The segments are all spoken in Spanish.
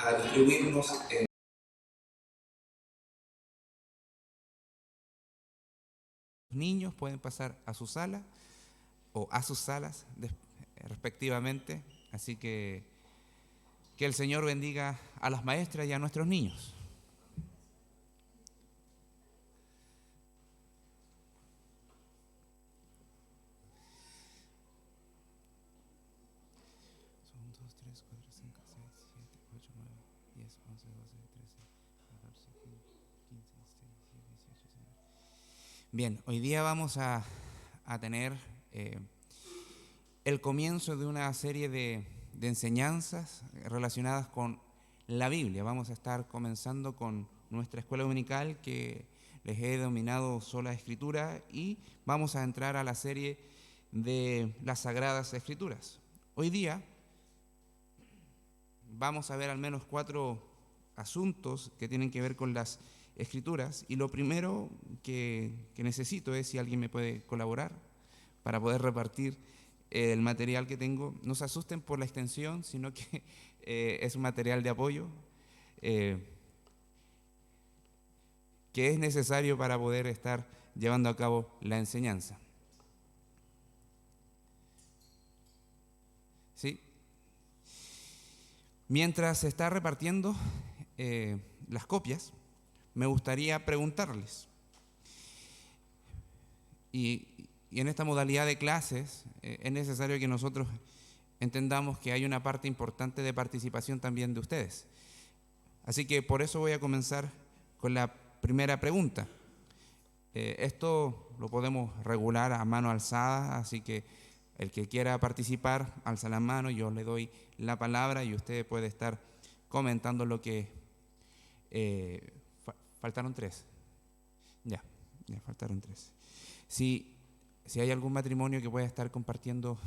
a distribuirnos en niños pueden pasar a su sala o a sus salas respectivamente. Así que el Señor bendiga a las maestras y a nuestros niños. Son 2, 3, 4, 5, 6, 7, 8, 9, 10, 11, 12, 13, 14, 15, 16, 17, 18, 19. Bien, hoy día vamos a tener el comienzo de una serie de enseñanzas relacionadas con la Biblia. Vamos a estar comenzando con nuestra escuela dominical que les he denominado Sola Escritura, y vamos a entrar a la serie de las Sagradas Escrituras. Hoy día vamos a ver al menos 4 asuntos que tienen que ver con las Escrituras, y lo primero que necesito es si alguien me puede colaborar para poder repartir el material que tengo. No se asusten por la extensión, sino que es un material de apoyo que es necesario para poder estar llevando a cabo la enseñanza. ¿Sí? Mientras se está repartiendo las copias, me gustaría preguntarles, y en esta modalidad de clases es necesario que nosotros entendamos que hay una parte importante de participación también de ustedes. Así que por eso voy a comenzar con la primera pregunta. Esto lo podemos regular a mano alzada, así que el que quiera participar, alza la mano, yo le doy la palabra y usted puede estar comentando lo que... faltaron 3. Ya faltaron 3. Si hay algún matrimonio que pueda estar compartiendo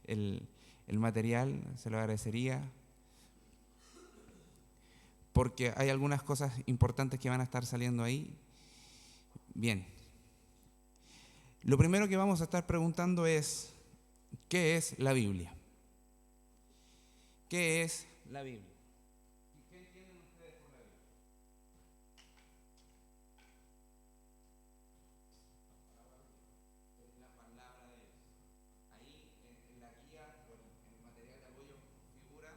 el material, se lo agradecería, porque hay algunas cosas importantes que van a estar saliendo ahí. Bien. Lo primero que vamos a estar preguntando es, ¿qué es la Biblia? ¿Qué es la Biblia? ¿Qué entienden ustedes por la Biblia? Es la palabra de Dios. Ahí en la guía o en el material de apoyo figura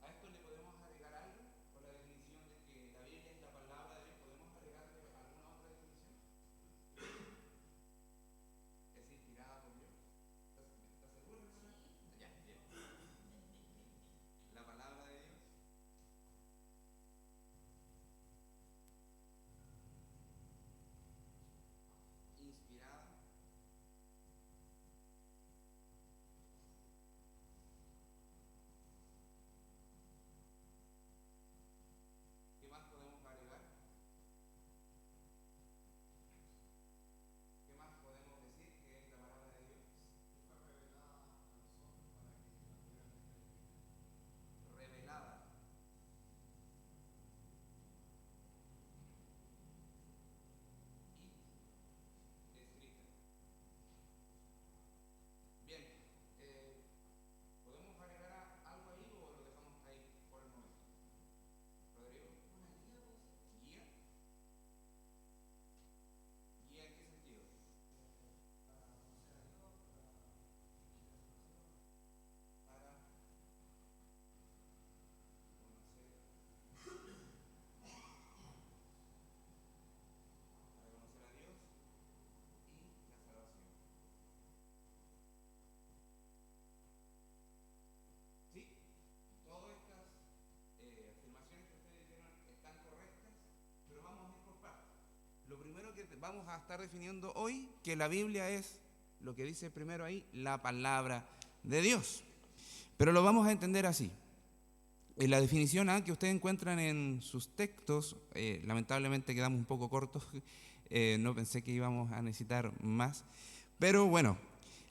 a esto le podemos agregar algo con la definición de que la Biblia es la palabra de Dios. ¿Podemos agregarle alguna otra definición? Es inspirada por Dios. ¿Estás seguro? Ya, bien. La palabra de Dios. Inspirada. ¿Qué más podemos agregar? ¿Qué más podemos decir que es la palabra de Dios? Fue revelada a los hombres para que la pudieran escribir. Revelada. Y escrita. Bien. ¿Podemos agregar algo ahí o lo dejamos ahí por el momento? Rodrigo. ¿Una guía? ¿Guía? ¿Guía en qué sentido? Para conocer a Dios, para conocer a Dios y la salvación. Sí, todas estas afirmaciones que ustedes hicieron están correctas, pero vamos a ir por partes. Lo primero que vamos a estar definiendo hoy, que la Biblia es, lo que dice primero ahí, la palabra de Dios. Pero lo vamos a entender así. En la definición A que ustedes encuentran en sus textos, lamentablemente quedamos un poco cortos, no pensé que íbamos a necesitar más, pero bueno,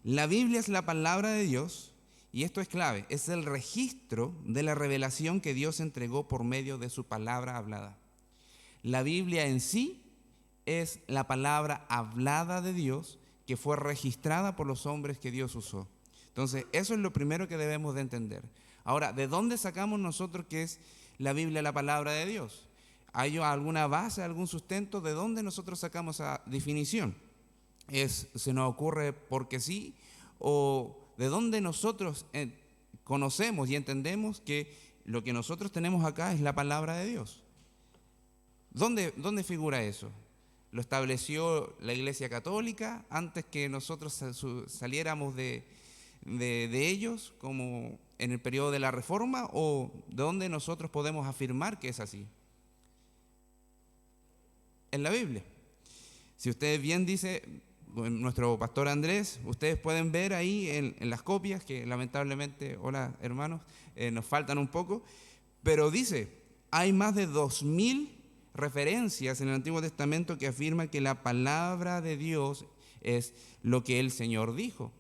la Biblia es la palabra de Dios, y esto es clave, es el registro de la revelación que Dios entregó por medio de su palabra hablada. La Biblia en sí es la palabra hablada de Dios que fue registrada por los hombres que Dios usó. Entonces, eso es lo primero que debemos de entender. Ahora, ¿de dónde sacamos nosotros que es la Biblia la palabra de Dios? ¿Hay alguna base, algún sustento? ¿De dónde nosotros sacamos esa definición? ¿Se nos ocurre porque sí? ¿O de dónde nosotros conocemos y entendemos que lo que nosotros tenemos acá es la palabra de Dios? ¿Dónde figura eso? ¿Lo estableció la Iglesia Católica antes que nosotros saliéramos de ellos, como en el periodo de la Reforma? ¿O de dónde nosotros podemos afirmar que es así? En la Biblia. Si ustedes bien dice nuestro pastor Andrés, ustedes pueden ver ahí en las copias, que lamentablemente, hola hermanos, nos faltan un poco, pero dice, hay más de 2000 referencias en el Antiguo Testamento que afirman que la palabra de Dios es lo que el Señor dijo,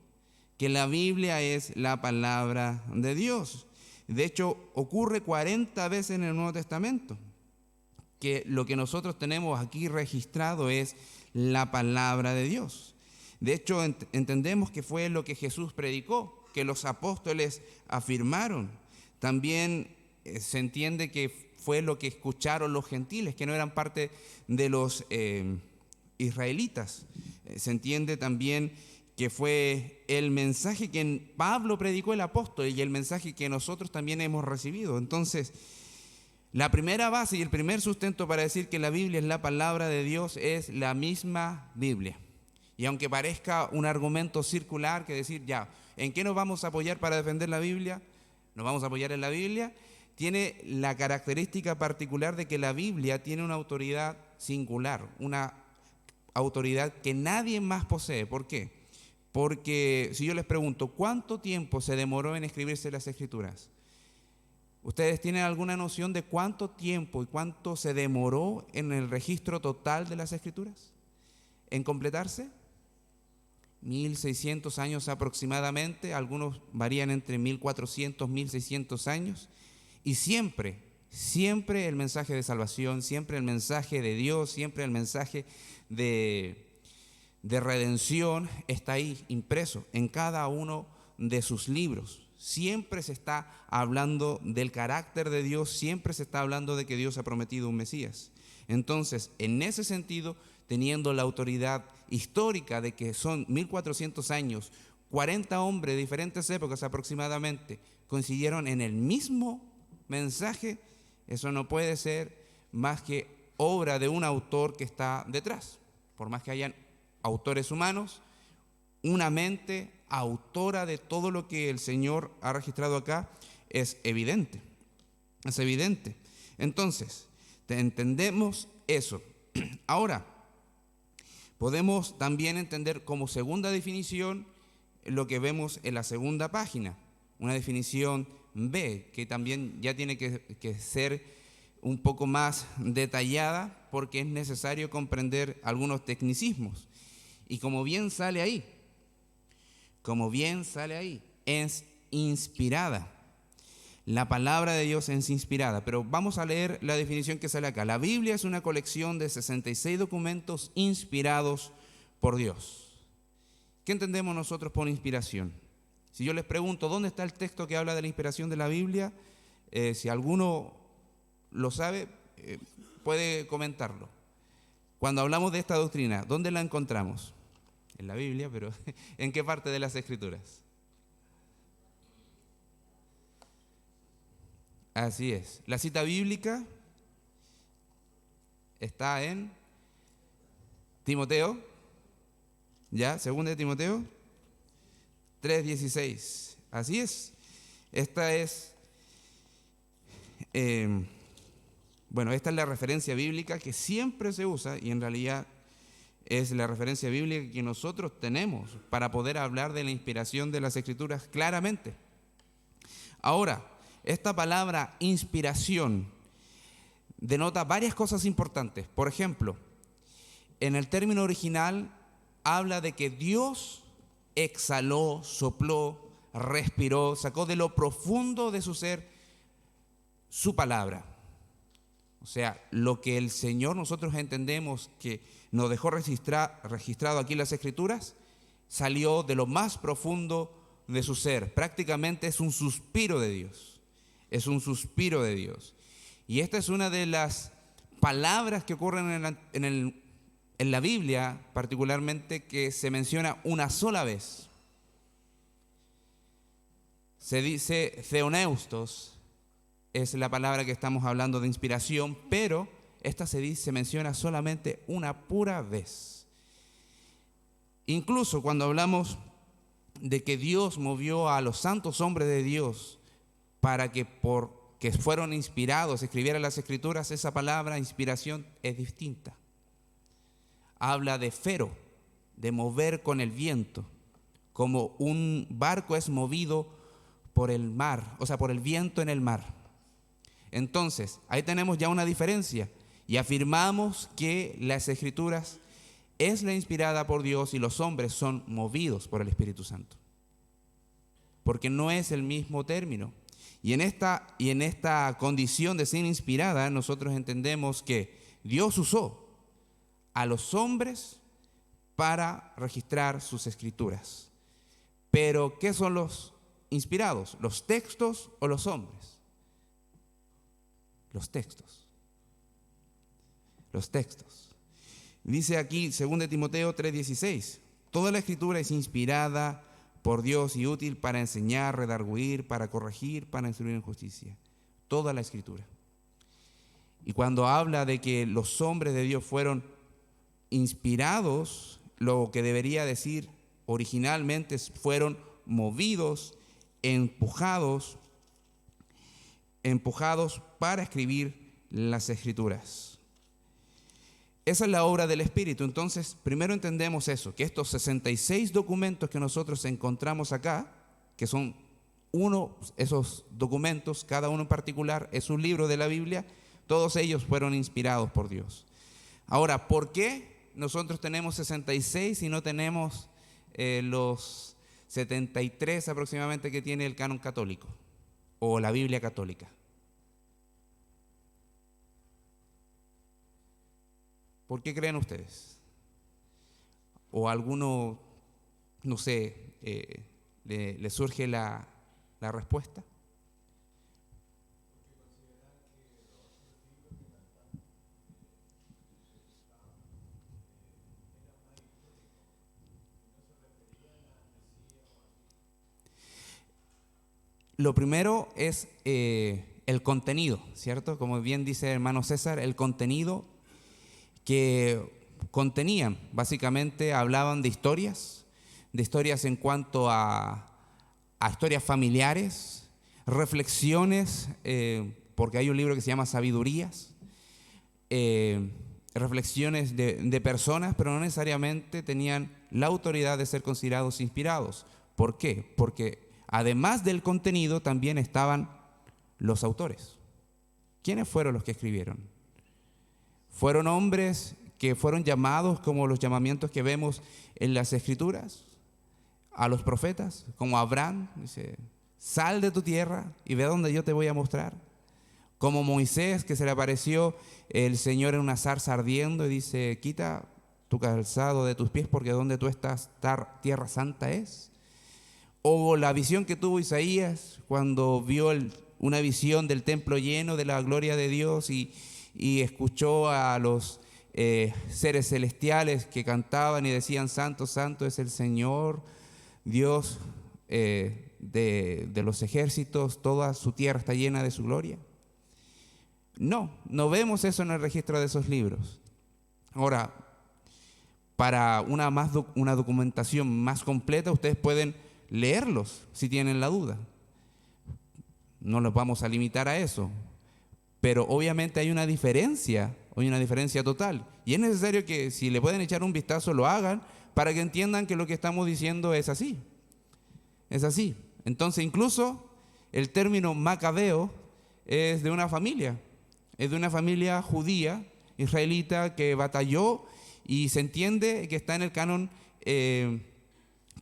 que la Biblia es la palabra de Dios. De hecho, ocurre 40 veces en el Nuevo Testamento que lo que nosotros tenemos aquí registrado es la palabra de Dios. De hecho, entendemos que fue lo que Jesús predicó, que los apóstoles afirmaron. También se entiende que fue lo que escucharon los gentiles, que no eran parte de los israelitas. Se entiende también que fue el mensaje que Pablo predicó, el apóstol, y el mensaje que nosotros también hemos recibido. Entonces, la primera base y el primer sustento para decir que la Biblia es la palabra de Dios es la misma Biblia. Y aunque parezca un argumento circular, que decir, ya, ¿en qué nos vamos a apoyar para defender la Biblia? Nos vamos a apoyar en la Biblia. Tiene la característica particular de que la Biblia tiene una autoridad singular, una autoridad que nadie más posee. ¿Por qué? Porque si yo les pregunto, ¿cuánto tiempo se demoró en escribirse las Escrituras? ¿Ustedes tienen alguna noción de cuánto tiempo y cuánto se demoró en el registro total de las Escrituras en completarse? 1600 años aproximadamente, algunos varían entre 1400, 1600 años, y siempre el mensaje de salvación, siempre el mensaje de Dios, siempre el mensaje de redención está ahí impreso en cada uno de sus libros. Siempre se está hablando del carácter de Dios, siempre se está hablando de que Dios ha prometido un Mesías. Entonces, en ese sentido, teniendo la autoridad histórica de que son 1400 años, 40 hombres de diferentes épocas aproximadamente coincidieron en el mismo mensaje, eso no puede ser más que obra de un autor que está detrás. Por más que hayan autores humanos, una mente autora de todo lo que el Señor ha registrado acá es evidente. Es evidente. Entonces, entendemos eso. Ahora, podemos también entender como segunda definición lo que vemos en la segunda página, una definición B, que también ya tiene que ser un poco más detallada porque es necesario comprender algunos tecnicismos. Y como bien sale ahí, es inspirada. La palabra de Dios es inspirada, pero vamos a leer la definición que sale acá. La Biblia es una colección de 66 documentos inspirados por Dios. ¿Qué entendemos nosotros por inspiración? Si yo les pregunto, ¿dónde está el texto que habla de la inspiración de la Biblia? Si alguno lo sabe, puede comentarlo. Cuando hablamos de esta doctrina, ¿dónde la encontramos? En la Biblia, pero ¿en qué parte de las Escrituras? Así es. La cita bíblica está en Timoteo, ¿ya? Segunda de Timoteo 3:16. Así es. Esta es, esta es la referencia bíblica que siempre se usa y en realidad es la referencia bíblica que nosotros tenemos para poder hablar de la inspiración de las Escrituras claramente. Ahora, esta palabra inspiración denota varias cosas importantes. Por ejemplo, en el término original habla de que Dios exhaló, sopló, respiró, sacó de lo profundo de su ser su palabra. O sea, lo que el Señor nosotros entendemos que nos dejó registrado aquí en las Escrituras, salió de lo más profundo de su ser. Prácticamente es un suspiro de Dios. Es un suspiro de Dios. Y esta es una de las palabras que ocurren en la Biblia, particularmente, que se menciona una sola vez. Se dice theoneustos, es la palabra que estamos hablando de inspiración, pero esta se menciona solamente una pura vez. Incluso cuando hablamos de que Dios movió a los santos hombres de Dios para que porque fueron inspirados escribieran las Escrituras, esa palabra inspiración es distinta. Habla de fero, de mover con el viento, como un barco es movido por el mar, o sea, por el viento en el mar. Entonces, ahí tenemos ya una diferencia y afirmamos que las Escrituras es la inspirada por Dios y los hombres son movidos por el Espíritu Santo. Porque no es el mismo término. Y en esta condición de ser inspirada, nosotros entendemos que Dios usó a los hombres para registrar sus Escrituras. Pero, ¿qué son los inspirados? ¿Los textos o los hombres? Los textos. Los textos. Dice aquí, 2 Timoteo 3:16, toda la Escritura es inspirada por Dios y útil para enseñar, redarguir, para corregir, para instruir en justicia. Toda la Escritura. Y cuando habla de que los hombres de Dios fueron inspirados, lo que debería decir originalmente fueron movidos, empujados para escribir las Escrituras. Esa es la obra del Espíritu. Entonces, primero entendemos eso, que estos 66 documentos que nosotros encontramos acá, que son esos documentos, cada uno en particular, es un libro de la Biblia, todos ellos fueron inspirados por Dios. Ahora, ¿por qué nosotros tenemos 66 y no tenemos los 73 aproximadamente que tiene el canon católico o la Biblia católica? ¿Por qué creen ustedes? ¿O alguno, no sé, le surge la respuesta? Lo primero es el contenido, ¿cierto? Como bien dice el hermano César, el contenido que contenían, básicamente hablaban de historias en cuanto a historias familiares, reflexiones, porque hay un libro que se llama Sabidurías, reflexiones de personas, pero no necesariamente tenían la autoridad de ser considerados inspirados. ¿Por qué? Porque además del contenido también estaban los autores. ¿Quiénes fueron los que escribieron? Fueron hombres que fueron llamados como los llamamientos que vemos en las Escrituras, a los profetas, como Abraham, dice, sal de tu tierra y ve a donde yo te voy a mostrar. Como Moisés, que se le apareció el Señor en una zarza ardiendo y dice, quita tu calzado de tus pies porque donde tú estás, tierra santa es. O la visión que tuvo Isaías cuando vio una visión del templo lleno de la gloria de Dios y escuchó a los seres celestiales que cantaban y decían, santo, santo es el Señor, Dios de los ejércitos, toda su tierra está llena de su gloria. No vemos eso en el registro de esos libros. Ahora, para una documentación más completa, ustedes pueden leerlos si tienen la duda. No los vamos a limitar a eso. Pero obviamente hay una diferencia total. Y es necesario que si le pueden echar un vistazo, lo hagan para que entiendan que lo que estamos diciendo es así. Es así. Entonces, incluso el término macabeo es de una familia. Es de una familia judía, israelita, que batalló y se entiende que está en el canon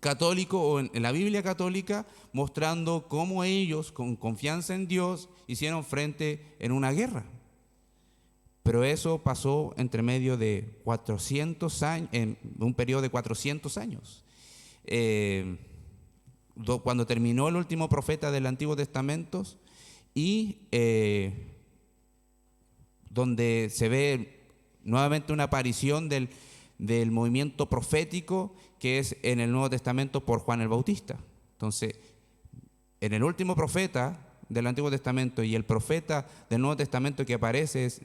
católico o en la Biblia católica, mostrando cómo ellos, con confianza en Dios, hicieron frente en una guerra. pero eso pasó entre medio de 400 años, en un periodo de 400 años. Cuando terminó el último profeta del Antiguo Testamento y donde se ve nuevamente una aparición del movimiento profético que es en el Nuevo Testamento por Juan el Bautista. Entonces, en el último profeta del Antiguo Testamento y el profeta del Nuevo Testamento que aparece es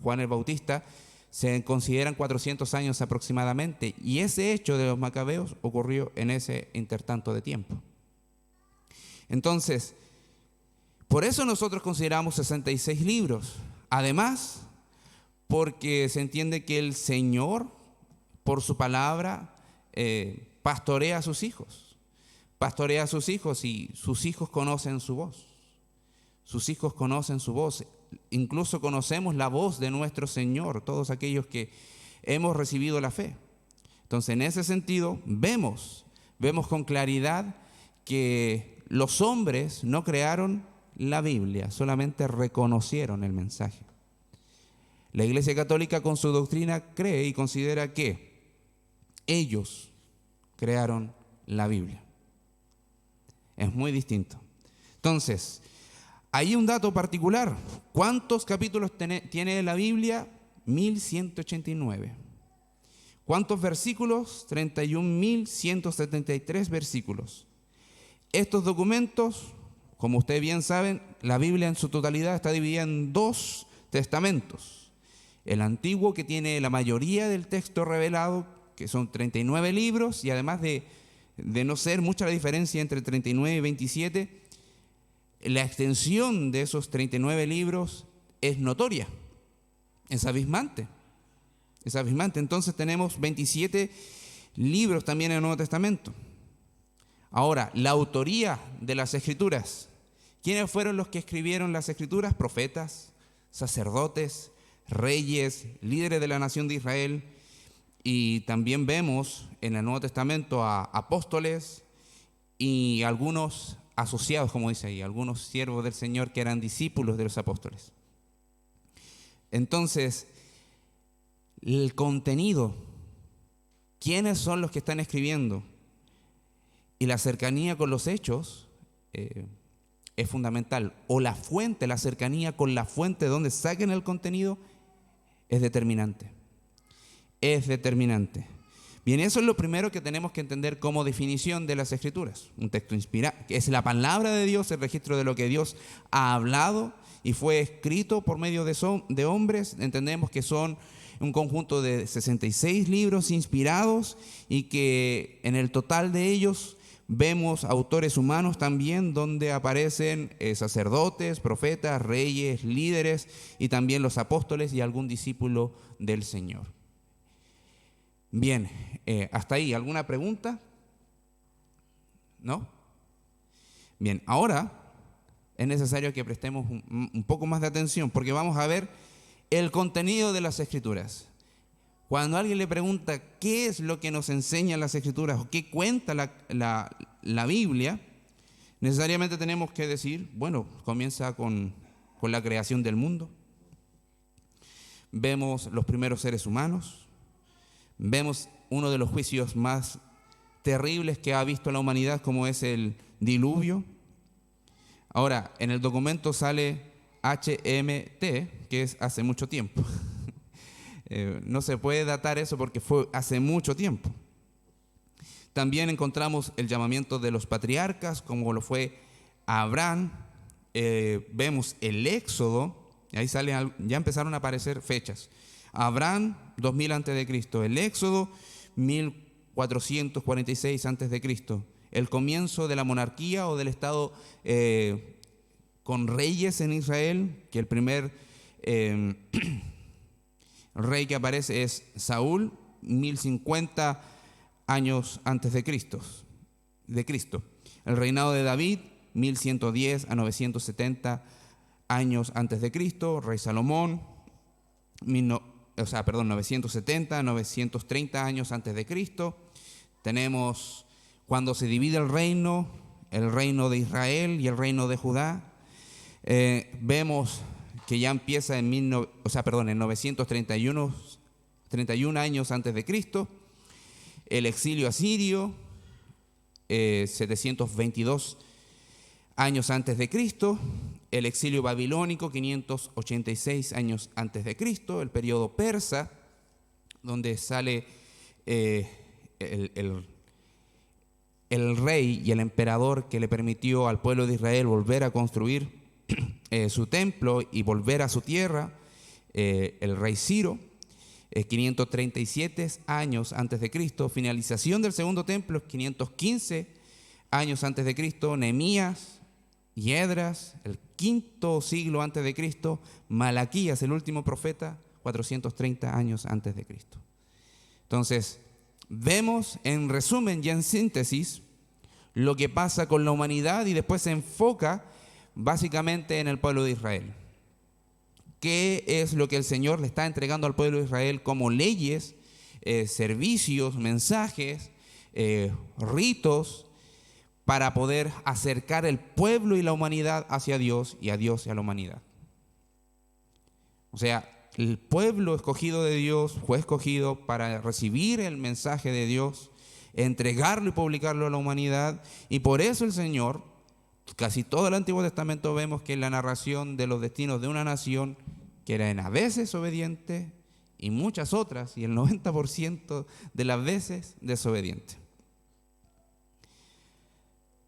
Juan el Bautista, se consideran 400 años aproximadamente, y ese hecho de los macabeos ocurrió en ese intertanto de tiempo. Entonces, por eso nosotros consideramos 66 libros. Además, porque se entiende que el Señor, por su palabra, pastorea a sus hijos. Pastorea a sus hijos y sus hijos conocen su voz. Sus hijos conocen su voz. Incluso conocemos la voz de nuestro Señor, todos aquellos que hemos recibido la fe. Entonces, en ese sentido, vemos con claridad que los hombres no crearon la Biblia, solamente reconocieron el mensaje. La Iglesia Católica, con su doctrina, cree y considera que ellos crearon la Biblia. Es muy distinto. Entonces, hay un dato particular. ¿Cuántos capítulos tiene la Biblia? 1189. ¿Cuántos versículos? 31.173 versículos. Estos documentos, como ustedes bien saben, la Biblia en su totalidad está dividida en 2 testamentos. El antiguo, que tiene la mayoría del texto revelado, que son 39 libros, y además de no ser mucha la diferencia entre 39 y 27, la extensión de esos 39 libros es notoria, es abismante. Es abismante. Entonces tenemos 27 libros también en el Nuevo Testamento. Ahora, la autoría de las Escrituras. ¿Quiénes fueron los que escribieron las Escrituras? Profetas, sacerdotes, reyes, líderes de la nación de Israel. Y también vemos en el Nuevo Testamento a apóstoles y algunos asociados, como dice ahí, algunos siervos del Señor que eran discípulos de los apóstoles. Entonces, el contenido, quiénes son los que están escribiendo y la cercanía con los hechos es fundamental. O la fuente, la cercanía con la fuente de donde saquen el contenido es determinante. Es determinante. Bien, eso es lo primero que tenemos que entender como definición de las Escrituras. Un texto inspirado, que es la palabra de Dios, el registro de lo que Dios ha hablado y fue escrito por medio de hombres. Entendemos que son un conjunto de 66 libros inspirados y que en el total de ellos vemos autores humanos también, donde aparecen sacerdotes, profetas, reyes, líderes y también los apóstoles y algún discípulo del Señor. Bien, hasta ahí, ¿alguna pregunta? ¿No? Bien, ahora es necesario que prestemos un poco más de atención porque vamos a ver el contenido de las Escrituras. Cuando alguien le pregunta qué es lo que nos enseñan las Escrituras o qué cuenta la Biblia, necesariamente tenemos que decir, bueno, comienza con la creación del mundo. Vemos los primeros seres humanos. Vemos uno de los juicios más terribles que ha visto la humanidad, como es el diluvio. Ahora, en el documento sale HMT, que es hace mucho tiempo. No se puede datar eso porque fue hace mucho tiempo. También encontramos el llamamiento de los patriarcas, como lo fue Abraham. Vemos el Éxodo, y ahí ya empezaron a aparecer fechas. Abraham, 2000 a.C., el Éxodo, 1446 a.C., el comienzo de la monarquía o del Estado con reyes en Israel, que el primer rey que aparece es Saúl, 1050 años antes de Cristo. El reinado de David, 1110 a 970 años antes de Cristo. Rey Salomón, 970 a 930 años antes de Cristo. Tenemos cuando se divide el reino de Israel y el reino de Judá. Vemos que ya empieza en 931 años antes de Cristo, el exilio asirio, 722 años antes de Cristo, el exilio babilónico, 586 años antes de Cristo, el periodo persa, donde sale el rey y el emperador que le permitió al pueblo de Israel volver a construir su templo y volver a su tierra, el rey Ciro, 537 años antes de Cristo, finalización del segundo templo, 515 años antes de Cristo, Nehemías y Esdras, el quinto siglo antes de Cristo, Malaquías, el último profeta, 430 años antes de Cristo. Entonces, vemos en resumen y en síntesis lo que pasa con la humanidad y después se enfoca básicamente en el pueblo de Israel. ¿Qué es lo que el Señor le está entregando al pueblo de Israel como leyes, servicios, mensajes, ritos, para poder acercar el pueblo y la humanidad hacia Dios y a Dios y a la humanidad? O sea, el pueblo escogido de Dios fue escogido para recibir el mensaje de Dios, entregarlo y publicarlo a la humanidad, y por eso el Señor, casi todo el Antiguo Testamento vemos que en la narración de los destinos de una nación que era a veces obediente y muchas otras, y el 90% de las veces desobediente.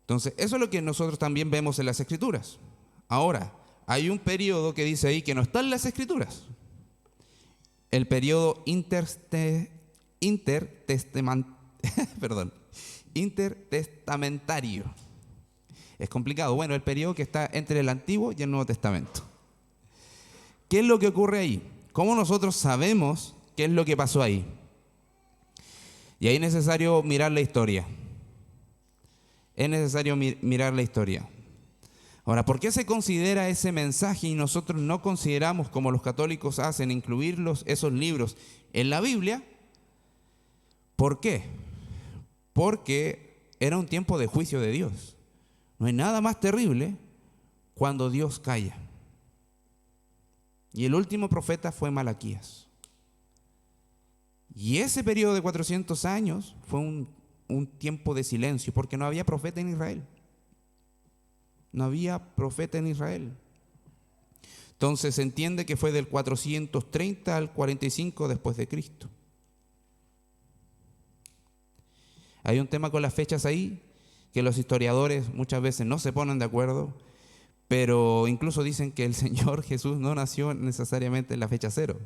Entonces, eso es lo que nosotros también vemos en las Escrituras. Ahora, hay un periodo que dice ahí que no está en las Escrituras. El periodo intertestamentario. Es complicado. Bueno, el periodo que está entre el Antiguo y el Nuevo Testamento. ¿Qué es lo que ocurre ahí? ¿Cómo nosotros sabemos qué es lo que pasó ahí? Y ahí es necesario mirar la historia. Es necesario mirar la historia. Ahora, ¿por qué se considera ese mensaje y nosotros no consideramos, como los católicos hacen, incluirlos, esos libros en la Biblia? ¿Por qué? Porque era un tiempo de juicio de Dios. No hay nada más terrible cuando Dios calla. Y el último profeta fue Malaquías. Y ese periodo de 400 años fue un tiempo de silencio, porque no había profeta en Israel. No había profeta en Israel. Entonces se entiende que fue del 430 al 45 después de Cristo. Hay un tema con las fechas ahí, que los historiadores muchas veces no se ponen de acuerdo, pero incluso dicen que el Señor Jesús no nació necesariamente en la fecha 0,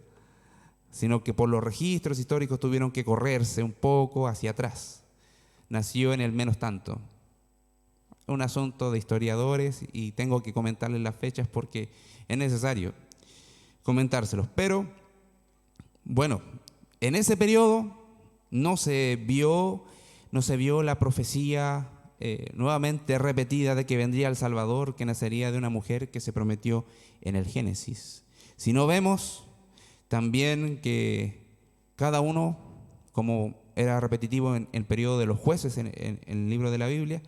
sino que por los registros históricos tuvieron que correrse un poco hacia atrás. Nació en el menos tanto. Un asunto de historiadores y tengo que comentarles las fechas porque es necesario comentárselos. Pero, bueno, en ese periodo no se vio la profecía nuevamente repetida de que vendría el Salvador, que nacería de una mujer que se prometió en el Génesis. Si no vemos también que cada uno, como era repetitivo en el periodo de los jueces en el libro de la Biblia,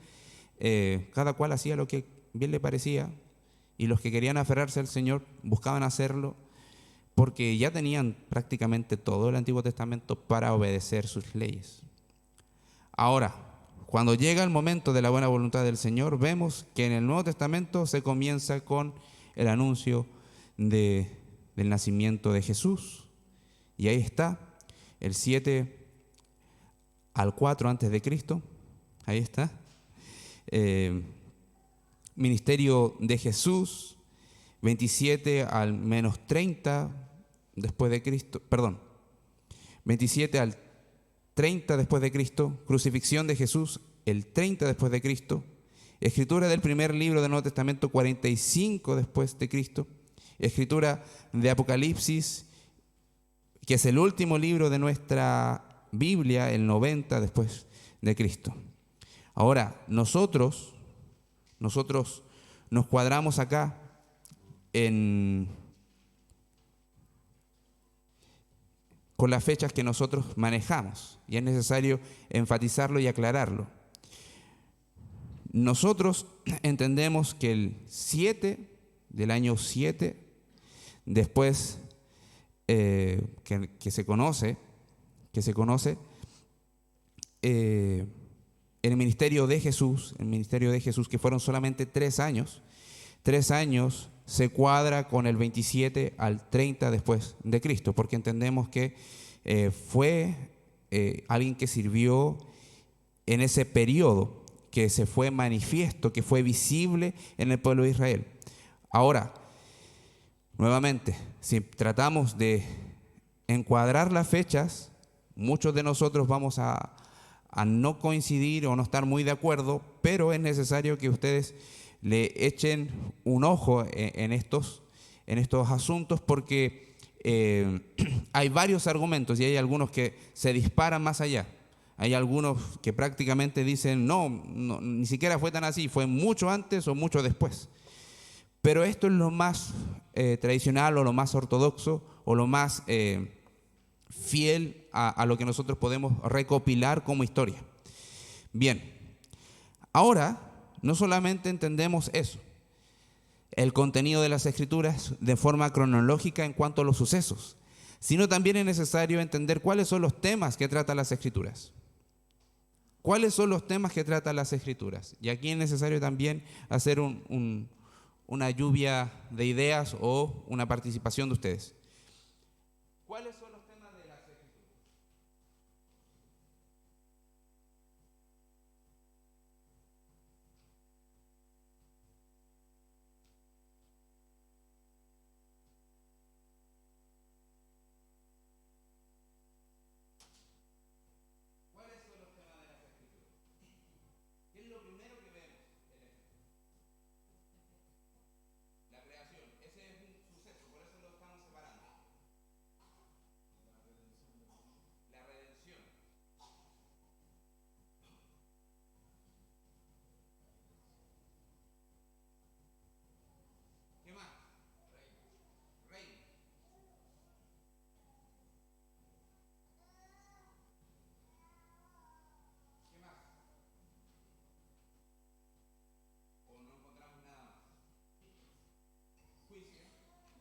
cada cual hacía lo que bien le parecía, y los que querían aferrarse al Señor buscaban hacerlo porque ya tenían prácticamente todo el Antiguo Testamento para obedecer sus leyes. Ahora, cuando llega el momento de la buena voluntad del Señor, vemos que en el Nuevo Testamento se comienza con el anuncio del nacimiento de Jesús. Y ahí está, el 7 al 4 antes de Cristo, ahí está. Ministerio de Jesús, 27 al menos 30 después de Cristo, 27 al 30 después de Cristo, crucifixión de Jesús, el 30 después de Cristo, escritura del primer libro del Nuevo Testamento, 45 después de Cristo, escritura de Apocalipsis, que es el último libro de nuestra Biblia, el 90 después de Cristo. Ahora, nosotros nos cuadramos acá con las fechas que nosotros manejamos, y es necesario enfatizarlo y aclararlo. Nosotros entendemos que el 7 del año 7 después que se conoce el ministerio de Jesús, que fueron solamente 3 años. 3 años se cuadra con el 27 al 30 después de Cristo, porque entendemos que fue alguien que sirvió en ese periodo, que se fue manifiesto, que fue visible en el pueblo de Israel. Ahora, nuevamente, si tratamos de encuadrar las fechas, muchos de nosotros vamos a no coincidir o no estar muy de acuerdo, pero es necesario que ustedes le echen un ojo en estos asuntos, porque hay varios argumentos y hay algunos que se disparan más allá. Hay algunos que prácticamente dicen, no, ni siquiera fue tan así, fue mucho antes o mucho después. Pero esto es lo más tradicional o lo más ortodoxo o lo más fiel a lo que nosotros podemos recopilar como historia. Bien, ahora no solamente entendemos eso, el contenido de las Escrituras de forma cronológica en cuanto a los sucesos, sino también es necesario entender cuáles son los temas que tratan las Escrituras. ¿Cuáles son los temas que tratan las Escrituras? Y aquí es necesario también hacer una lluvia de ideas o una participación de ustedes. ¿Cuáles son los temas de las Escrituras? ¿Cuáles son los temas de las Escrituras? ¿Qué es lo primero que vemos en la Escritura? La creación. Ese es un suceso, por eso lo estamos separando. La redención. ¿Qué más? Reino. ¿Qué más? ¿O no encontramos nada más? Juicio. ¿Qué más?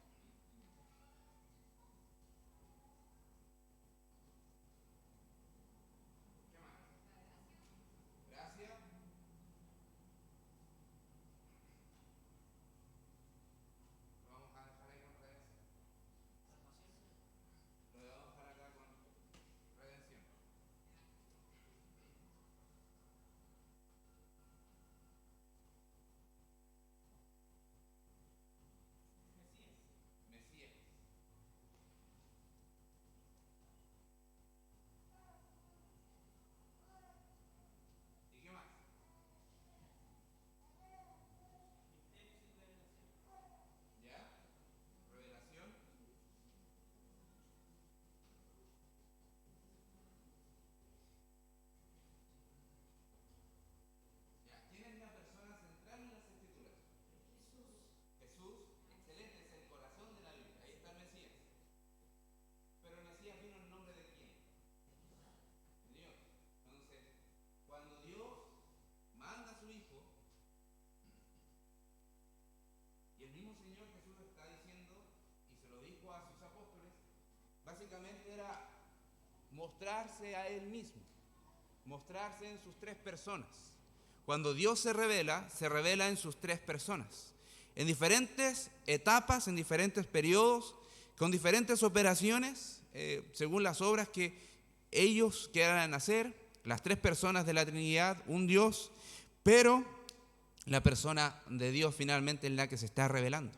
Gracia. Lo vamos a dejar ahí con redención. Lo vamos a dejar acá con redención. Mesías. ¿Y qué más? ¿Ya? Revelación. ¿Ya? ¿Quién es la persona central en las Escrituras? Jesús. Excelente, es el corazón de la Biblia. Ahí está el Mesías. Pero el Mesías vino en nombre de quién? De Dios. Entonces, cuando Dios manda a su Hijo, y el mismo Señor Jesús está diciendo, y se lo dijo a sus apóstoles, básicamente era mostrarse a Él mismo, mostrarse en sus 3 personas. Cuando Dios se revela en sus 3 personas, en diferentes etapas, en diferentes periodos, con diferentes operaciones, según las obras que ellos quieran hacer, las 3 personas de la Trinidad, un Dios, pero la persona de Dios finalmente es la que se está revelando.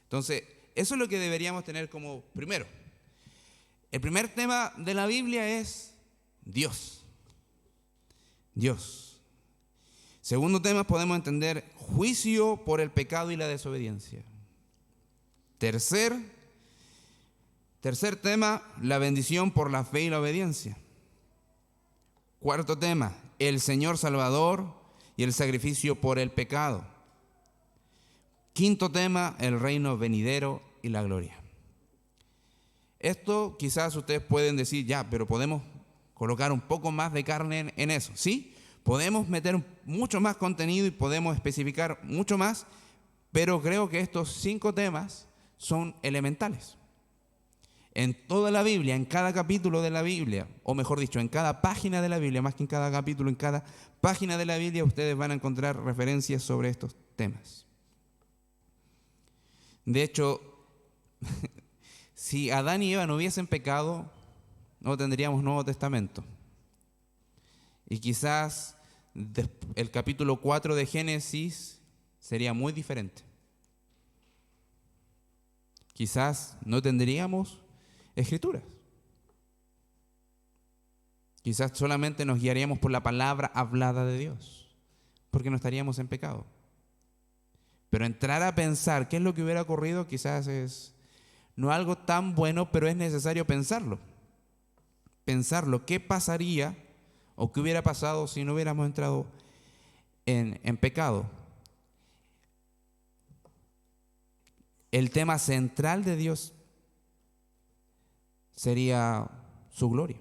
Entonces, eso es lo que deberíamos tener como primero. El primer tema de la Biblia es Dios. Dios. Segundo tema, podemos entender juicio por el pecado y la desobediencia. Tercer tema, la bendición por la fe y la obediencia. Cuarto tema, el Señor Salvador y el sacrificio por el pecado. Quinto tema, el reino venidero y la gloria. Esto quizás ustedes pueden decir, ya, pero podemos colocar un poco más de carne en eso. Sí, podemos meter mucho más contenido y podemos especificar mucho más, pero creo que estos 5 temas son elementales. En toda la Biblia, en cada capítulo de la Biblia, o mejor dicho, en cada página de la Biblia, más que en cada capítulo, en cada página de la Biblia, ustedes van a encontrar referencias sobre estos temas. De hecho, si Adán y Eva no hubiesen pecado, no tendríamos Nuevo Testamento. Y quizás el capítulo 4 de Génesis sería muy diferente. Quizás no tendríamos Escrituras. Quizás solamente nos guiaríamos por la palabra hablada de Dios, porque no estaríamos en pecado. Pero entrar a pensar qué es lo que hubiera ocurrido quizás es no algo tan bueno, pero es necesario pensarlo. Pensarlo, qué pasaría o qué hubiera pasado si no hubiéramos entrado en pecado. El tema central de Dios sería su gloria.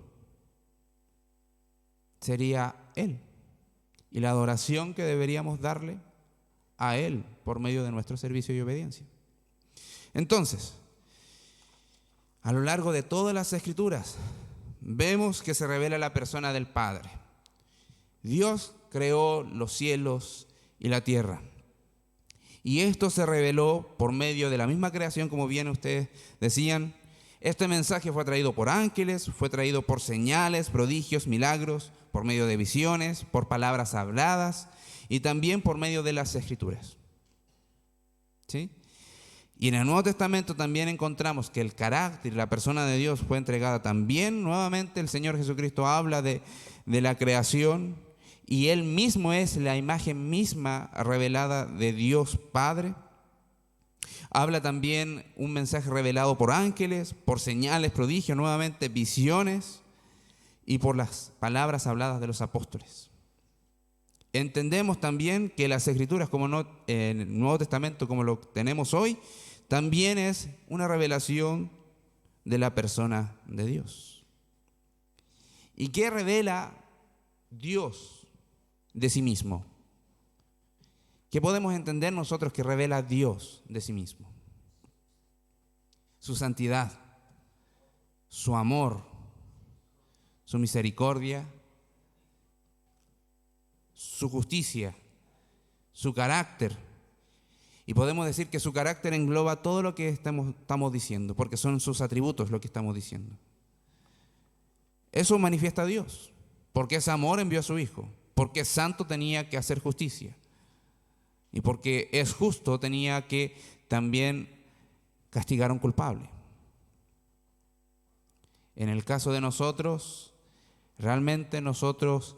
Sería Él. Y la adoración que deberíamos darle a Él por medio de nuestro servicio y obediencia. Entonces, a lo largo de todas las Escrituras, vemos que se revela la persona del Padre. Dios creó los cielos y la tierra. Y esto se reveló por medio de la misma creación, como bien ustedes decían. Este mensaje fue traído por ángeles, fue traído por señales, prodigios, milagros, por medio de visiones, por palabras habladas y también por medio de las Escrituras. ¿Sí? Y en el Nuevo Testamento también encontramos que el carácter y la persona de Dios fue entregada también. Nuevamente el Señor Jesucristo habla de la creación y Él mismo es la imagen misma revelada de Dios Padre. Habla también un mensaje revelado por ángeles, por señales, prodigios, nuevamente visiones y por las palabras habladas de los apóstoles. Entendemos también que las Escrituras, como no, en el Nuevo Testamento como lo tenemos hoy, también es una revelación de la persona de Dios. ¿Y qué revela Dios de sí mismo? ¿Qué podemos entender nosotros que revela Dios de sí mismo? Su santidad, su amor, su misericordia, su justicia, su carácter. Y podemos decir que su carácter engloba todo lo que estamos diciendo, porque son sus atributos lo que estamos diciendo. Eso manifiesta a Dios, porque es amor envió a su Hijo, porque es santo tenía que hacer justicia. Y porque es justo, tenía que también castigar a un culpable. En el caso de nosotros, realmente nosotros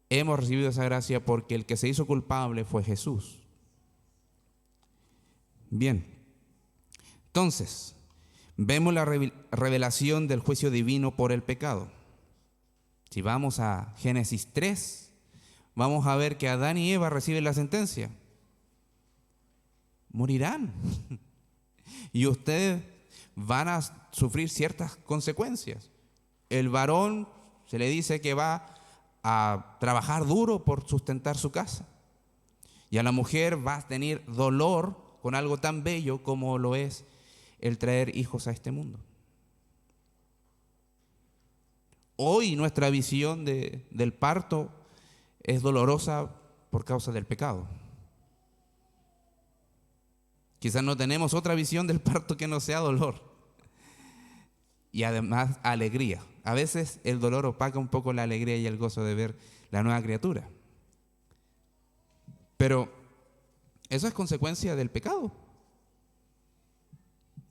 hemos recibido esa gracia porque el que se hizo culpable fue Jesús. Bien, entonces, vemos la revelación del juicio divino por el pecado. Si vamos a Génesis 3, vamos a ver que Adán y Eva reciben la sentencia. Morirán. Y ustedes van a sufrir ciertas consecuencias. El varón se le dice que va a trabajar duro por sustentar su casa. Y a la mujer va a tener dolor con algo tan bello como lo es el traer hijos a este mundo. Hoy nuestra visión del parto es dolorosa por causa del pecado. Quizás no tenemos otra visión del parto que no sea dolor. Y además alegría. A veces el dolor opaca un poco la alegría y el gozo de ver la nueva criatura. Pero eso es consecuencia del pecado.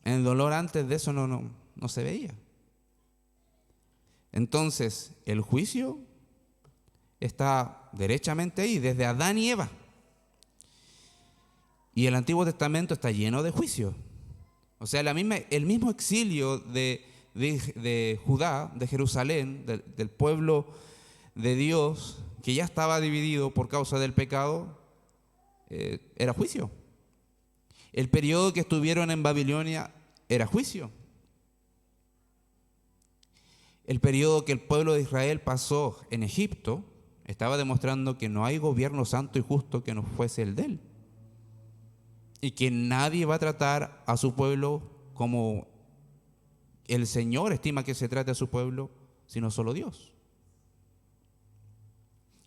El dolor antes de eso no se veía. Entonces, el juicio está derechamente ahí, desde Adán y Eva. Y el Antiguo Testamento está lleno de juicios. O sea, el mismo exilio de Judá, de Jerusalén, del pueblo de Dios, que ya estaba dividido por causa del pecado, era juicio. El periodo que estuvieron en Babilonia era juicio. El periodo que el pueblo de Israel pasó en Egipto estaba demostrando que no hay gobierno santo y justo que no fuese el de él. Y que nadie va a tratar a su pueblo como el Señor estima que se trate a su pueblo, sino solo Dios.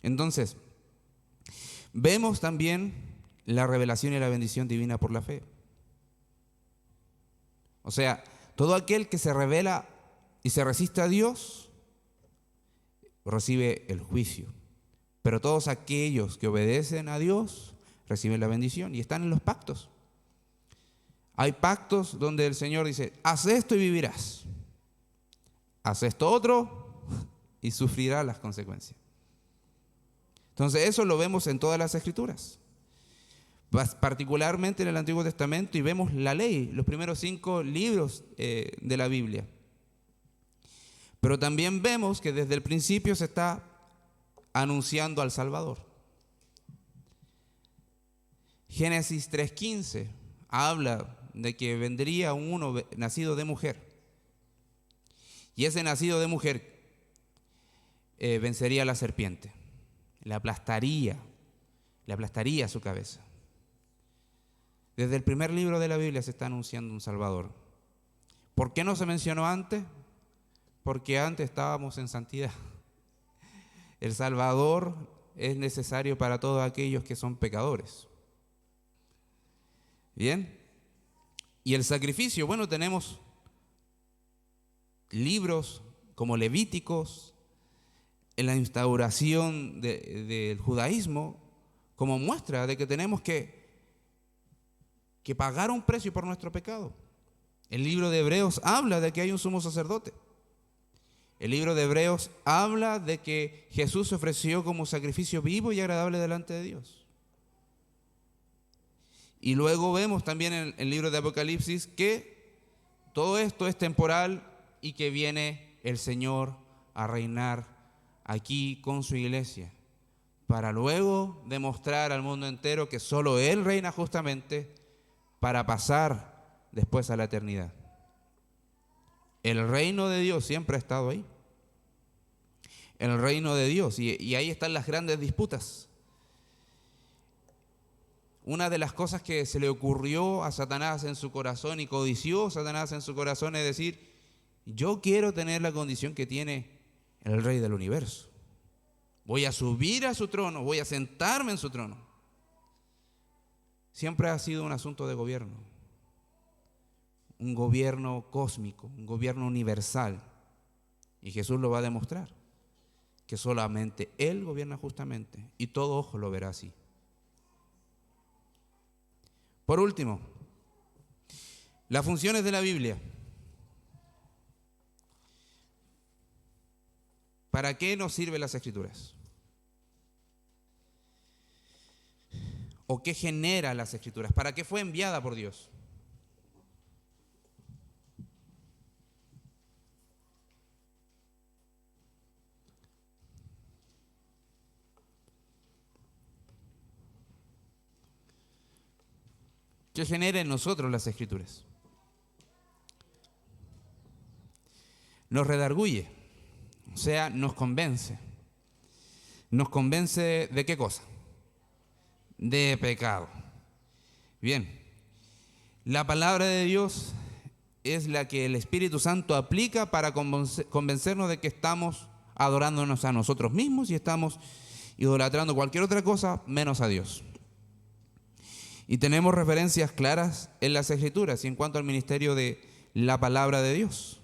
Entonces, vemos también la revelación y la bendición divina por la fe. O sea, todo aquel que se revela y se resiste a Dios, recibe el juicio. Pero todos aquellos que obedecen a Dios, reciben la bendición y están en los pactos. Hay pactos donde el Señor dice, haz esto y vivirás. Haz esto otro y sufrirás las consecuencias. Entonces eso lo vemos en todas las Escrituras, particularmente en el Antiguo Testamento, y vemos la ley, los primeros 5 libros de la Biblia. Pero también vemos que desde el principio se está anunciando al Salvador. Génesis 3:15 habla de que vendría uno nacido de mujer. Y ese nacido de mujer vencería a la serpiente. Le aplastaría su cabeza. Desde el primer libro de la Biblia se está anunciando un Salvador. ¿Por qué no se mencionó antes? Porque antes estábamos en santidad. El Salvador es necesario para todos aquellos que son pecadores. Bien. Y el sacrificio, bueno, tenemos libros como Levíticos, en la instauración del judaísmo, como muestra de que tenemos que pagar un precio por nuestro pecado. El libro de Hebreos habla de que hay un sumo sacerdote. El libro de Hebreos habla de que Jesús se ofreció como sacrificio vivo y agradable delante de Dios. Y luego vemos también en el libro de Apocalipsis que todo esto es temporal y que viene el Señor a reinar aquí con su iglesia, para luego demostrar al mundo entero que solo Él reina justamente, para pasar después a la eternidad. El reino de Dios siempre ha estado ahí. El reino de Dios, y ahí están las grandes disputas. Una de las cosas que se le ocurrió a Satanás en su corazón y codició Satanás en su corazón es decir, yo quiero tener la condición que tiene el Rey del universo. Voy a subir a su trono, voy a sentarme en su trono. Siempre ha sido un asunto de gobierno. Un gobierno cósmico, un gobierno universal. Y Jesús lo va a demostrar, que solamente Él gobierna justamente y todo ojo lo verá así. Por último, las funciones de la Biblia. ¿Para qué nos sirven las Escrituras? ¿O qué genera las Escrituras? ¿Para qué fue enviada por Dios? ¿Qué genera en nosotros las Escrituras? Nos redarguye, o sea, nos convence. ¿Nos convence de qué cosa? De pecado. Bien, la palabra de Dios es la que el Espíritu Santo aplica para convencernos de que estamos adorándonos a nosotros mismos y estamos idolatrando cualquier otra cosa menos a Dios. Y tenemos referencias claras en las Escrituras y en cuanto al ministerio de la palabra de Dios.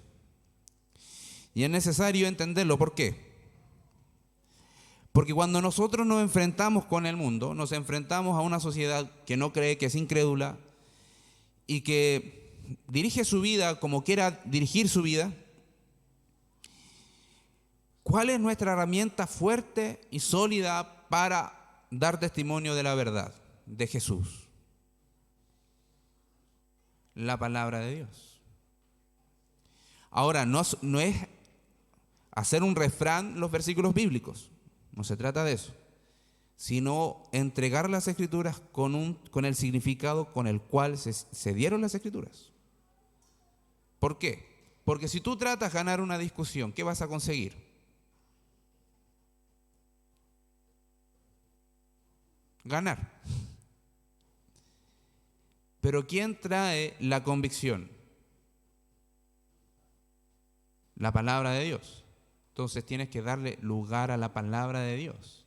Y es necesario entenderlo. ¿Por qué? Porque cuando nosotros nos enfrentamos con el mundo, nos enfrentamos a una sociedad que no cree, que es incrédula y que dirige su vida como quiera dirigir su vida, ¿cuál es nuestra herramienta fuerte y sólida para dar testimonio de la verdad de Jesús? La palabra de Dios. Ahora, no es hacer un refrán los versículos bíblicos. No se trata de eso, sino entregar las Escrituras con el significado con el cual se dieron las Escrituras. ¿Por qué? Porque si tú tratas de ganar una discusión, ¿qué vas a conseguir? Ganar. Pero ¿quién trae la convicción? la palabra de Dios. Entonces tienes que darle lugar a la palabra de Dios.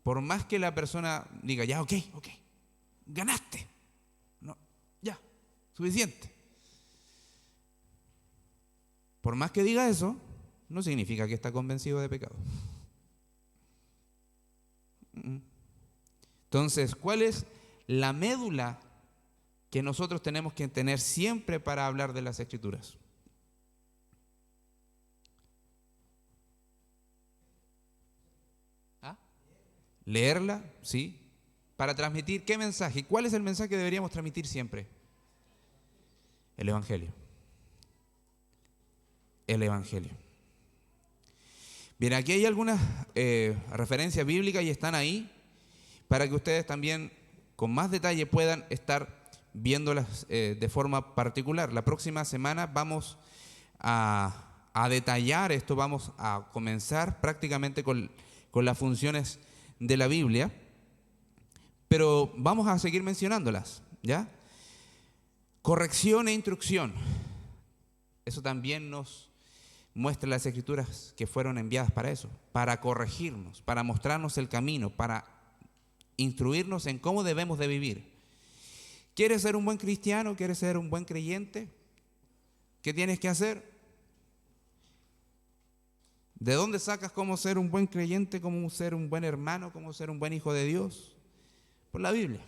Por más que la persona diga, ya, ok, ganaste. No, ya, suficiente. Por más que diga eso, no significa que está convencido de pecado. Entonces, ¿cuál es la médula que nosotros tenemos que tener siempre para hablar de las Escrituras? Leerla, sí, para transmitir ¿qué mensaje? ¿Cuál es el mensaje que deberíamos transmitir siempre? El Evangelio. El Evangelio. Bien, aquí hay algunas referencias bíblicas y están ahí para que ustedes también con más detalle puedan estar viéndolas de forma particular. La próxima semana vamos a detallar esto, vamos a comenzar prácticamente con las funciones de la Biblia, pero vamos a seguir mencionándolas, ¿ya? Corrección e instrucción. Eso también nos muestra las Escrituras que fueron enviadas para eso, para corregirnos, para mostrarnos el camino, para instruirnos en cómo debemos de vivir. ¿Quieres ser un buen cristiano? ¿Quieres ser un buen creyente? ¿Qué tienes que hacer? ¿De dónde sacas cómo ser un buen creyente, cómo ser un buen hermano, cómo ser un buen hijo de Dios? Por la Biblia.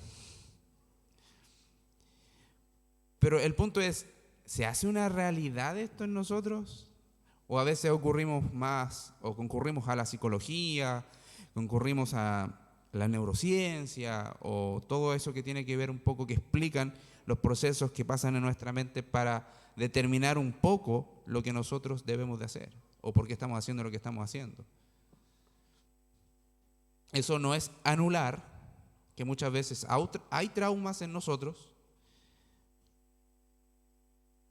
Pero el punto es, ¿se hace una realidad esto en nosotros? ¿O a veces concurrimos a la psicología, concurrimos a la neurociencia o todo eso que tiene que ver un poco, que explican los procesos que pasan en nuestra mente para determinar un poco lo que nosotros debemos de hacer o por qué estamos haciendo lo que estamos haciendo? Eso no es anular que muchas veces hay traumas en nosotros,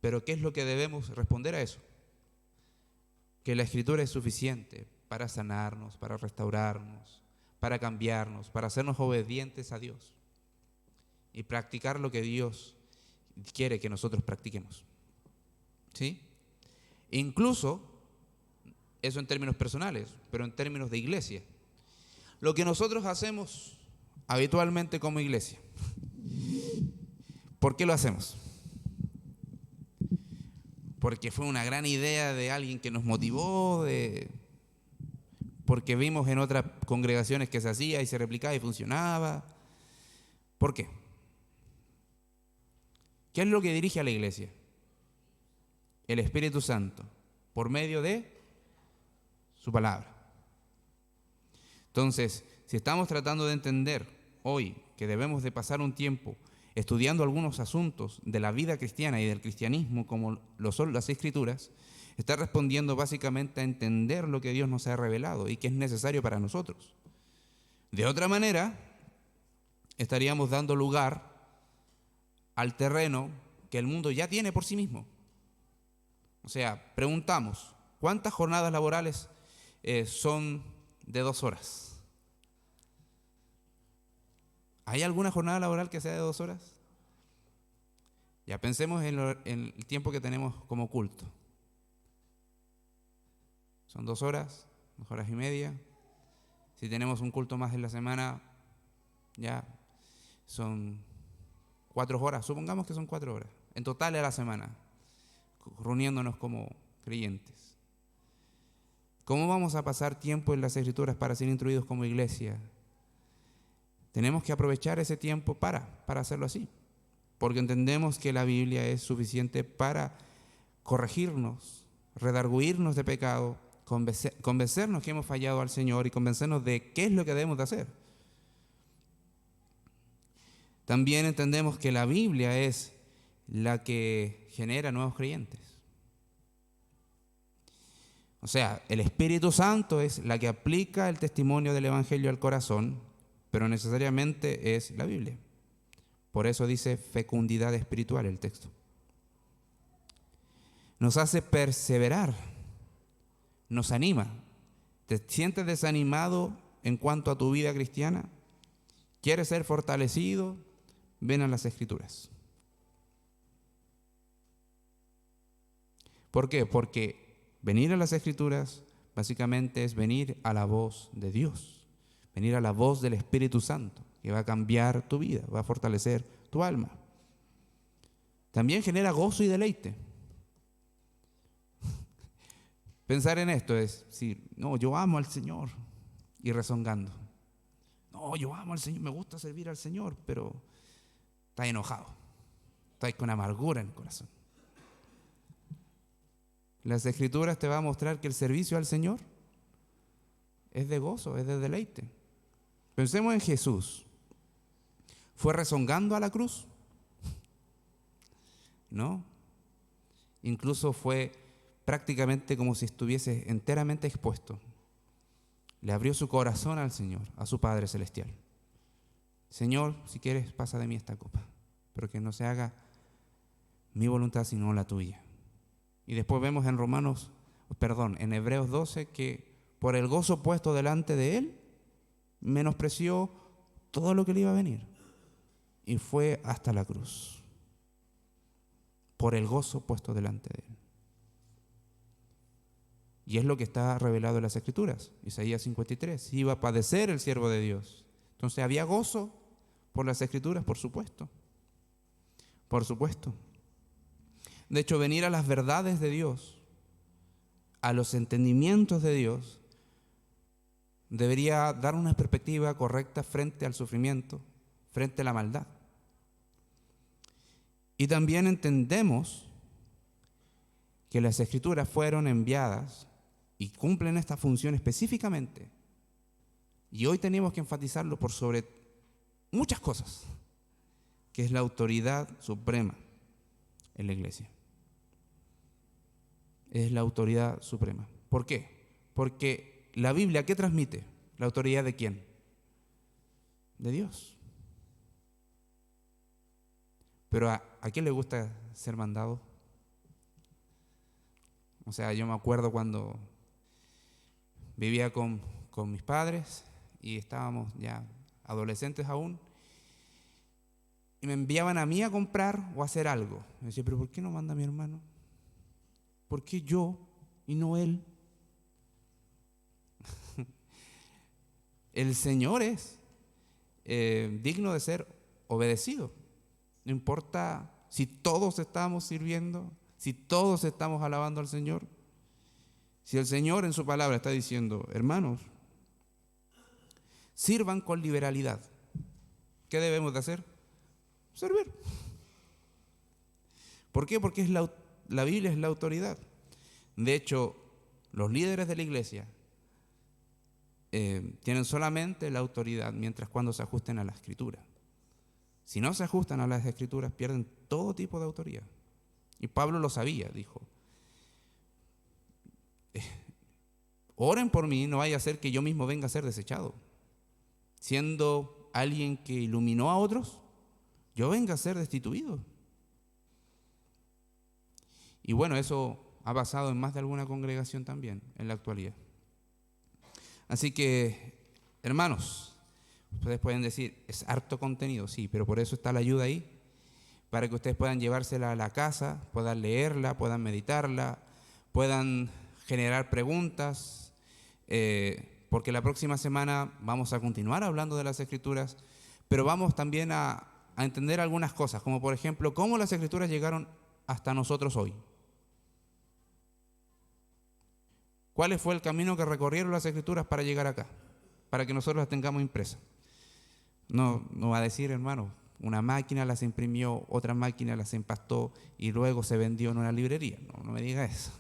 pero ¿qué es lo que debemos responder a eso? Que la Escritura es suficiente para sanarnos, para restaurarnos, para cambiarnos, para hacernos obedientes a Dios y practicar lo que Dios quiere que nosotros practiquemos. ¿Sí? Incluso, eso en términos personales, pero en términos de iglesia. Lo que nosotros hacemos habitualmente como iglesia. ¿Por qué lo hacemos? Porque fue una gran idea de alguien que nos motivó, porque vimos en otras congregaciones que se hacía y se replicaba y funcionaba. ¿Por qué? ¿Qué es lo que dirige a la iglesia? El Espíritu Santo, por medio de su palabra. Entonces, si estamos tratando de entender hoy que debemos de pasar un tiempo estudiando algunos asuntos de la vida cristiana y del cristianismo como lo son las Escrituras, está respondiendo básicamente a entender lo que Dios nos ha revelado y que es necesario para nosotros. De otra manera, estaríamos dando lugar al terreno que el mundo ya tiene por sí mismo. O sea, preguntamos, ¿cuántas jornadas laborales son de 2 horas? ¿Hay alguna jornada laboral que sea de 2 horas? Ya pensemos en el tiempo que tenemos como culto. Son 2 horas, 2 horas y media. Si tenemos un culto más en la semana, ya son 4 horas. Supongamos que son 4 horas. En total a la semana, reuniéndonos como creyentes. ¿Cómo vamos a pasar tiempo en las Escrituras para ser instruidos como iglesia? Tenemos que aprovechar ese tiempo para hacerlo así, porque entendemos que la Biblia es suficiente para corregirnos, redarguirnos de pecado, convencernos que hemos fallado al Señor y convencernos de qué es lo que debemos de hacer. También entendemos que la Biblia es la que genera nuevos creyentes. O sea, el Espíritu Santo es la que aplica el testimonio del Evangelio al corazón, pero necesariamente es la Biblia. Por eso dice fecundidad espiritual el texto. Nos hace perseverar, nos anima. ¿Te sientes desanimado en cuanto a tu vida cristiana? ¿Quieres ser fortalecido? Ven a las Escrituras. ¿Por qué? Porque venir a las Escrituras básicamente es venir a la voz de Dios, venir a la voz del Espíritu Santo, que va a cambiar tu vida, va a fortalecer tu alma. También genera gozo y deleite. Pensar en esto es decir, no, yo amo al Señor, y rezongando. No, yo amo al Señor, me gusta servir al Señor, pero estás enojado, estás con amargura en el corazón. Las Escrituras te van a mostrar que el servicio al Señor es de gozo, es de deleite. Pensemos en Jesús. ¿Fue rezongando a la cruz? No. Incluso fue prácticamente como si estuviese enteramente expuesto. Le abrió su corazón al Señor, a su Padre Celestial. Señor, si quieres, pasa de mí esta copa, pero que no se haga mi voluntad sino la tuya. Y después vemos en Hebreos 12, que por el gozo puesto delante de él, menospreció todo lo que le iba a venir y fue hasta la cruz, por el gozo puesto delante de él. Y es lo que está revelado en las Escrituras. Isaías 53, iba a padecer el siervo de Dios. Entonces, ¿había gozo por las Escrituras? Por supuesto. Por supuesto. De hecho, venir a las verdades de Dios, a los entendimientos de Dios, debería dar una perspectiva correcta frente al sufrimiento, frente a la maldad. Y también entendemos que las Escrituras fueron enviadas y cumplen esta función específicamente. Y hoy tenemos que enfatizarlo por sobre muchas cosas, que es la autoridad suprema en la iglesia. Es la autoridad suprema. ¿Por qué? Porque la Biblia, ¿qué transmite? ¿La autoridad de quién? De Dios. Pero ¿a quién le gusta ser mandado? O sea, yo me acuerdo cuando vivía con mis padres y estábamos ya adolescentes aún, y me enviaban a mí a comprar o a hacer algo. Me decía, pero ¿por qué no manda a mi hermano? ¿Por qué yo y no él? El Señor es digno de ser obedecido. No importa si todos estamos sirviendo, si todos estamos alabando al Señor. Si el Señor en su palabra está diciendo, hermanos, sirvan con liberalidad, ¿qué debemos de hacer? Servir. ¿Por qué? Porque la Biblia es la autoridad. De hecho, los líderes de la iglesia tienen solamente la autoridad mientras cuando se ajusten a la Escritura. Si no se ajustan a las Escrituras, pierden todo tipo de autoridad. Y Pablo lo sabía, dijo, oren por mí, no vaya a ser que yo mismo venga a ser desechado. Siendo alguien que iluminó a otros, yo venga a ser destituido. Y bueno, eso ha pasado en más de alguna congregación también en la actualidad. Así que, hermanos, ustedes pueden decir, es harto contenido, sí, pero por eso está la ayuda ahí, para que ustedes puedan llevársela a la casa, puedan leerla, puedan meditarla, puedan generar preguntas, porque la próxima semana vamos a continuar hablando de las Escrituras, pero vamos también a entender algunas cosas, como por ejemplo, cómo las Escrituras llegaron hasta nosotros hoy. ¿Cuál fue el camino que recorrieron las Escrituras para llegar acá? Para que nosotros las tengamos impresas. No va a decir, hermano, una máquina las imprimió, otra máquina las empastó y luego se vendió en una librería. No me diga eso.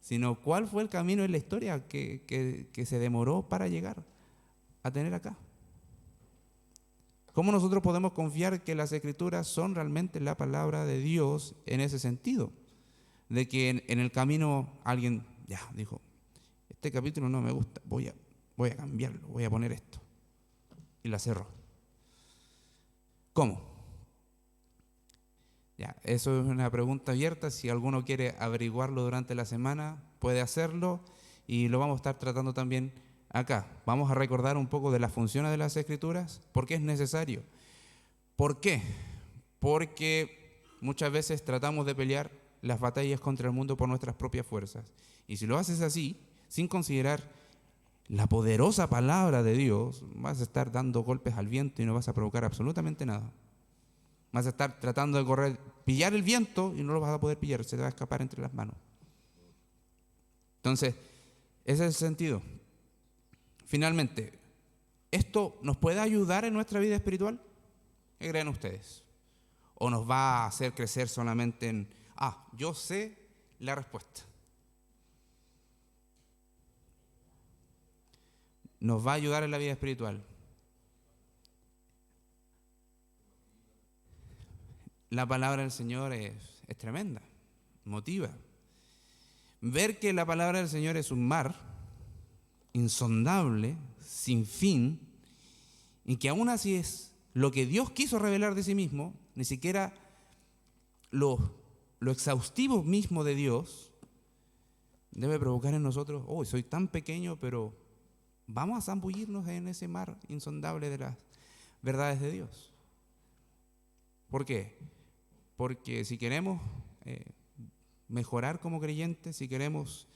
Sino, ¿cuál fue el camino en la historia que se demoró para llegar a tener acá? ¿Cómo nosotros podemos confiar que las Escrituras son realmente la palabra de Dios en ese sentido? De que en el camino alguien ya dijo, este capítulo no me gusta, voy a cambiarlo, voy a poner esto. Y la cerró. ¿Cómo? Ya, eso es una pregunta abierta. Si alguno quiere averiguarlo durante la semana, puede hacerlo y lo vamos a estar tratando también acá. Vamos a recordar un poco de las funciones de las Escrituras. ¿Por qué es necesario? ¿Por qué? Porque muchas veces tratamos de pelear las batallas contra el mundo por nuestras propias fuerzas. Y si lo haces así, sin considerar la poderosa palabra de Dios, vas a estar dando golpes al viento y no vas a provocar absolutamente nada. Vas a estar tratando de correr, pillar el viento y no lo vas a poder pillar, se te va a escapar entre las manos. Entonces, ese es el sentido. Finalmente, ¿esto nos puede ayudar en nuestra vida espiritual? ¿Qué creen ustedes? ¿O nos va a hacer crecer solamente en, yo sé la respuesta? ¿Nos va a ayudar en la vida espiritual? La palabra del Señor es tremenda, motiva. Ver que la palabra del Señor es un mar insondable, sin fin, y que aún así es lo que Dios quiso revelar de sí mismo, ni siquiera lo exhaustivo mismo de Dios, debe provocar en nosotros, soy tan pequeño, pero vamos a zambullirnos en ese mar insondable de las verdades de Dios. ¿Por qué? Porque si queremos mejorar como creyentes, si queremos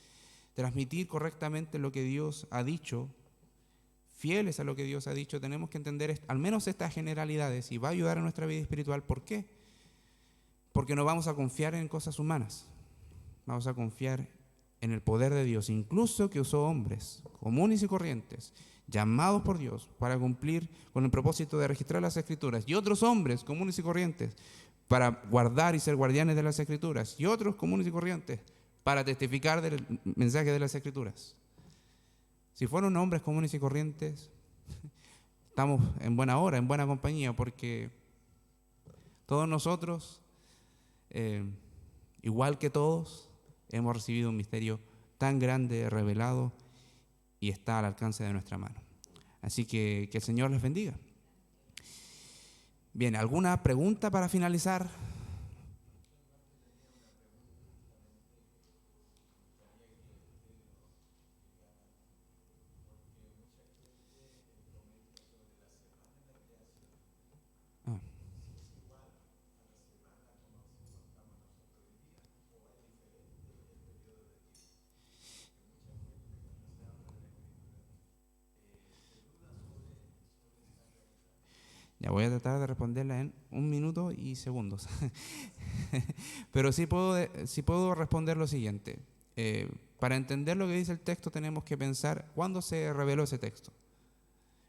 transmitir correctamente lo que Dios ha dicho, fieles a lo que Dios ha dicho, tenemos que entender al menos estas generalidades y va a ayudar a nuestra vida espiritual. ¿Por qué? Porque no vamos a confiar en cosas humanas, vamos a confiar en el poder de Dios, incluso que usó hombres comunes y corrientes, llamados por Dios para cumplir con el propósito de registrar las Escrituras, y otros hombres comunes y corrientes para guardar y ser guardianes de las Escrituras, y otros comunes y corrientes para testificar del mensaje de las Escrituras. Si fueron hombres comunes y corrientes, estamos en buena hora, en buena compañía, porque todos nosotros, igual que todos, hemos recibido un misterio tan grande, revelado, y está al alcance de nuestra mano. Así que el Señor les bendiga. Bien, ¿alguna pregunta para finalizar? Ya voy a tratar de responderla en 1 minuto y segundos. Pero sí puedo responder lo siguiente. Para entender lo que dice el texto tenemos que pensar cuándo se reveló ese texto,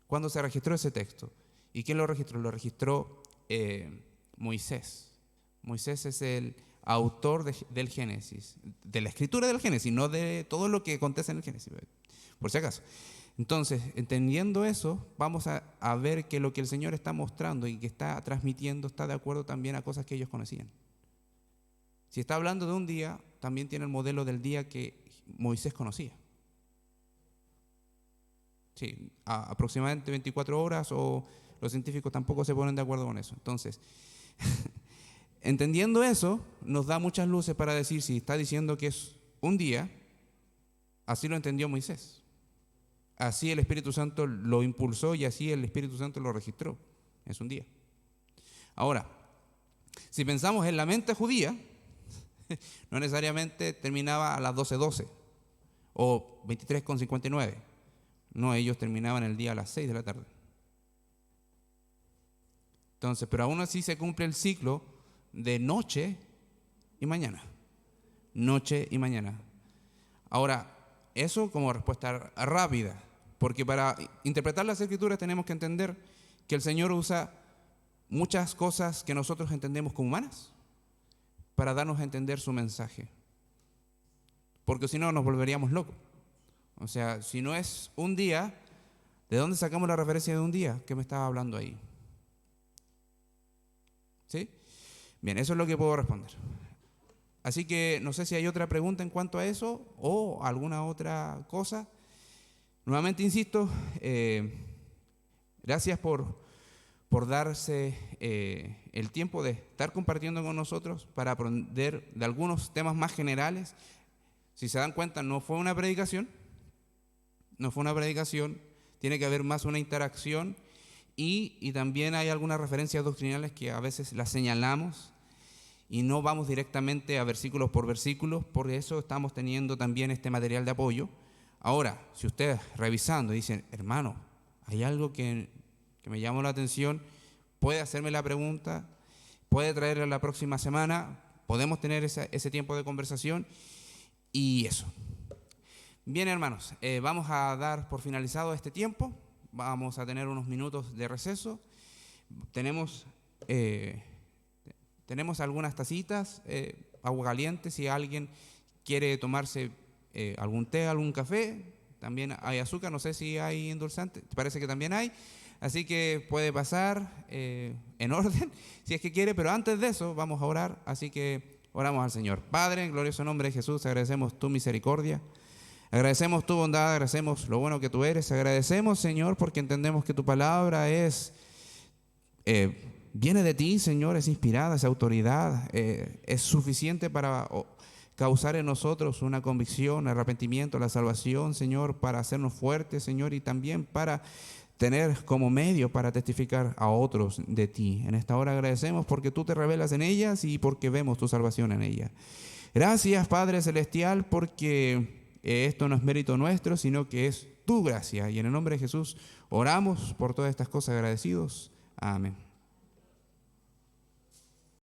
cuándo se registró ese texto. ¿Y quién lo registró? Lo registró Moisés. Moisés es el autor del Génesis, de la escritura del Génesis, no de todo lo que acontece en el Génesis, por si acaso. Entonces, entendiendo eso, vamos a ver que lo que el Señor está mostrando y que está transmitiendo está de acuerdo también a cosas que ellos conocían. Si está hablando de un día, también tiene el modelo del día que Moisés conocía. Sí, aproximadamente 24 horas, o los científicos tampoco se ponen de acuerdo con eso. Entonces, entendiendo eso, nos da muchas luces para decir, si está diciendo que es un día, así lo entendió Moisés. Así el Espíritu Santo lo impulsó y así el Espíritu Santo lo registró. Es un día. Ahora, si pensamos en la mente judía, no necesariamente terminaba a las 12:12 o 23:59. No, ellos terminaban el día a las 6 de la tarde. Entonces, pero aún así se cumple el ciclo de noche y mañana. Noche y mañana. Ahora, eso como respuesta rápida. Porque para interpretar las Escrituras tenemos que entender que el Señor usa muchas cosas que nosotros entendemos como humanas para darnos a entender su mensaje. Porque si no, nos volveríamos locos. O sea, si no es un día, ¿de dónde sacamos la referencia de un día que me estaba hablando ahí? ¿Sí? Bien, eso es lo que puedo responder. Así que no sé si hay otra pregunta en cuanto a eso o alguna otra cosa. Nuevamente insisto, gracias por darse el tiempo de estar compartiendo con nosotros para aprender de algunos temas más generales. Si se dan cuenta, no fue una predicación, tiene que haber más una interacción y también hay algunas referencias doctrinales que a veces las señalamos y no vamos directamente a versículos por versículos, por eso estamos teniendo también este material de apoyo. Ahora, si ustedes revisando dicen, hermano, hay algo que me llamó la atención, puede hacerme la pregunta, puede traerla la próxima semana, podemos tener ese tiempo de conversación y eso. Bien, hermanos, vamos a dar por finalizado este tiempo, vamos a tener unos minutos de receso, tenemos algunas tacitas, agua caliente, si alguien quiere tomarse algún té, algún café, también hay azúcar, no sé si hay endulzante, parece que también hay, así que puede pasar en orden, si es que quiere, pero antes de eso vamos a orar, así que oramos al Señor. Padre, en glorioso nombre de Jesús, agradecemos tu misericordia, agradecemos tu bondad, agradecemos lo bueno que tú eres, agradecemos, Señor, porque entendemos que tu palabra viene de ti, Señor, es inspirada, es autoridad, es suficiente para causar en nosotros una convicción, arrepentimiento, la salvación, Señor, para hacernos fuertes, Señor, y también para tener como medio para testificar a otros de ti. En esta hora agradecemos porque tú te revelas en ellas y porque vemos tu salvación en ellas. Gracias, Padre Celestial, porque esto no es mérito nuestro, sino que es tu gracia. Y en el nombre de Jesús oramos por todas estas cosas agradecidos. Amén.